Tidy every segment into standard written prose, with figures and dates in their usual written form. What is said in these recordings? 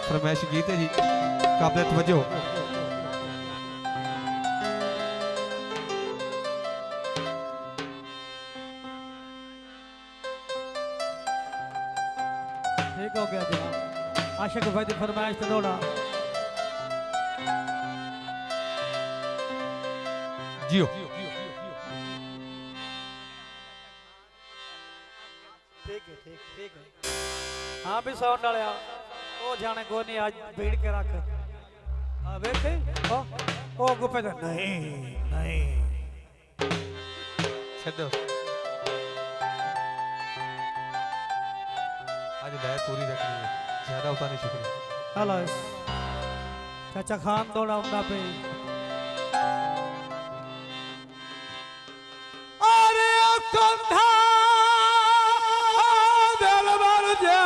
फरमाइश गीत है जी, काबिल तवज्जो। ठीक हो गया जनाब। आशिक भाई की फरमाइश तो थोड़ा जियो ठीक है, ठीक है। हाँ भी साउंड वाले ओ जाने को नहीं आज भीड़ के रख अबे के ओ गुप्पे तो नहीं नहीं छो आज दायत पूरी रखनी है, ज्यादा होता नहीं। शुक्रिया। हेलो चाचा खान दौड़ा उन्दा पे अरे ओ कंधा दिल भर जा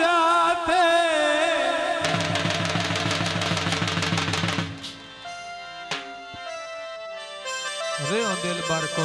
जाते अरे ओ दिल भर को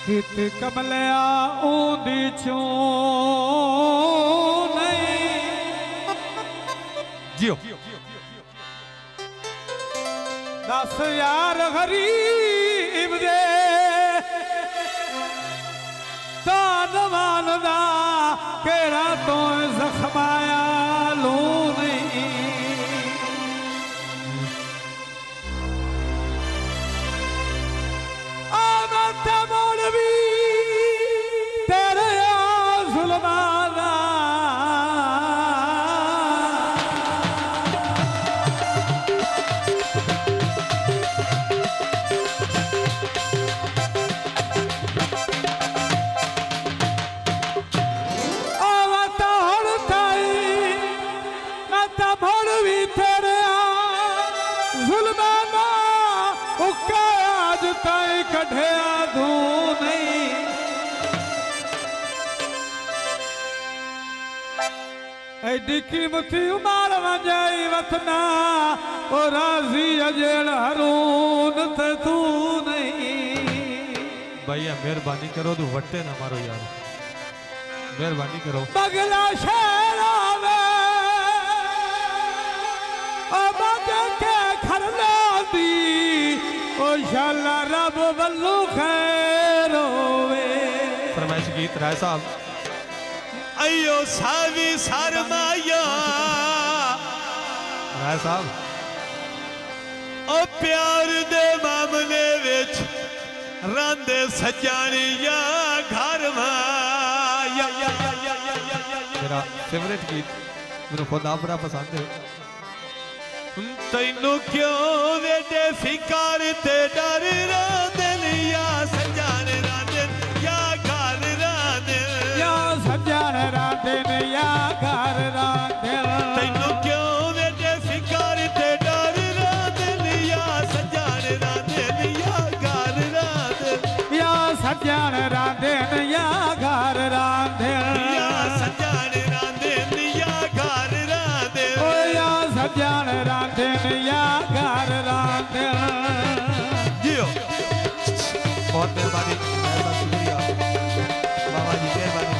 कित कमलिया ऊंदी चू नहीं जियो दस यार गरीब दे तान मानदा केड़ा तो जख्माया लू नहीं कढ़िया धू नहीं एडी कीमती उमार वजाई वतना ओ राजी अजेल रून ते तू नहीं भैया मेहरबानी करो तो वट्टे ना मारो यार, मेहरबानी करो। बगला शेरा में अब के खरना दी ओ शाला रब वल्लू खैर होवे। फरमाइश गीत राय साहब। अयो सावी सरमाया राय साहब ओ प्यार दे मामले विच रांदे सजानिया घर माया मेरा फेवरेट गीत, मेरे खुद आप बड़ा पसंद है। तैनू क्यों वेदे फिकार ते डर रांदन या सजान रांदन या घर रांदन या सजान रांदन या घर रांदन तैनू क्यों वेदे फिकार ते डर रांदन या सजान रांदन या घर रांदन या सजान रांदन या घर रांदन या सजान रांदन या घर रांदन ओ या सजान रांदन या घर रांदन। जियो बहुत मेहरबानी, शुक्रिया बाबा जी, मेहरबानी।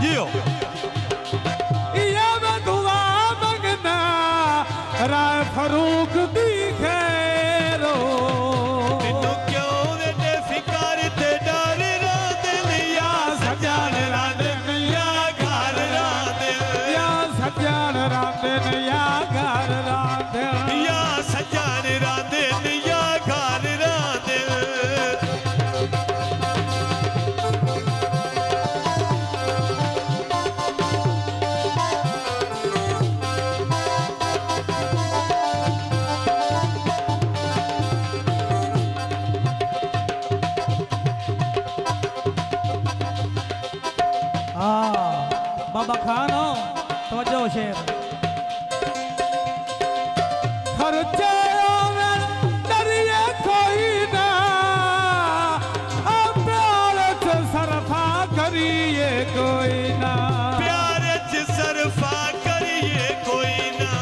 जियो ये मैं दुआ मंगना राय फरूक दी खैरो तैनू क्यों वेदे फिकार ते डर रांदन या बखानो तवज्जो शेर खर्चे आवे दरिए कोई ना प्यार च सरफा करिए कोई ना प्यार च सरफा करिए कोई ना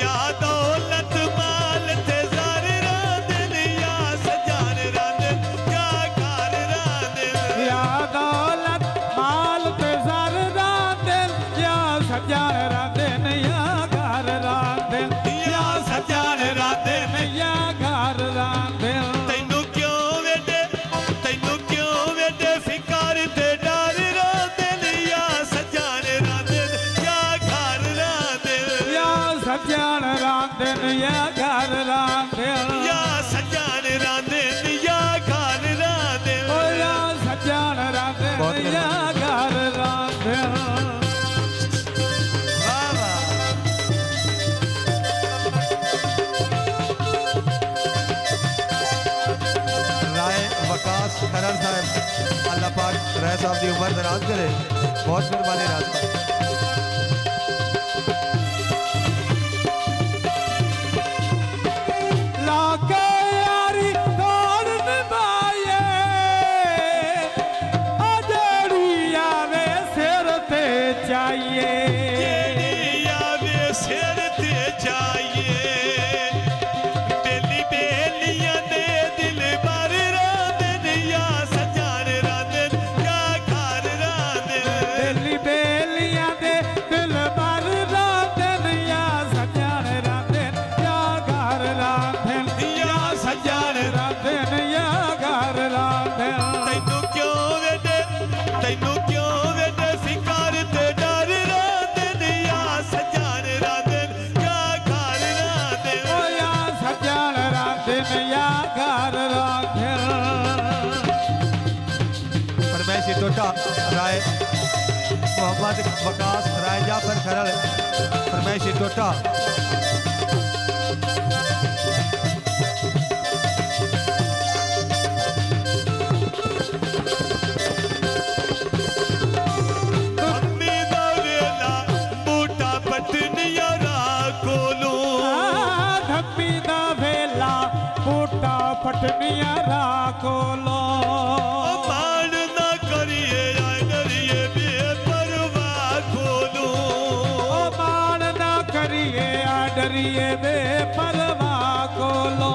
या दौलत माल ते ज़र रांदन या सजान रांदन या घर रांदन या दौलत माल ते ज़र रांदन या सजान रांदन या घर रांदन या सजान रांदन या घर रांदन तैनू क्यों वेडे फिकार ते डर रांदन या सजान रांदन या घर रांदन या सजान रांदन या घर रांदन या सजान रांदन या घर रांदन ओ या सजान रांदन या घर रांदन वाह वाह राय वकास खरड़ साहब अल्लाह पाक राय साहब की उम्र दराज करे बहुत मेहरबानी राज साहब लाके यारी तोड़ निभाए अजड़ी आवे सिर ते चाहिए जेड़ी आवे सिर ते चाहिए बेली बेलियां दे दिल भर रांदन या सजान रांदन या घर रांदन बेली बेलियां दे दिल भर रांदन या सजान रांदन या घर रांदन या सजान रांदन या घर रांदन तैनू क्यों वेडे फिकार ते डर रांदन या सजान रांदन या घर रांदन ओ या सजान रांदन या घर रांदन फरमाइशी टोटा राय मोहम्मद वकास राय जाफर खरड़ फरमाइशी टोटा अम्मी दा वेला बूटा पटनिया राकोलू धम्मी दा वेला बूटा पटनिया राकोलो मान ना करिए डरिए बेपरवाह खोलू ओ मान ना करिए आ डरिए बेपरवाह कोलो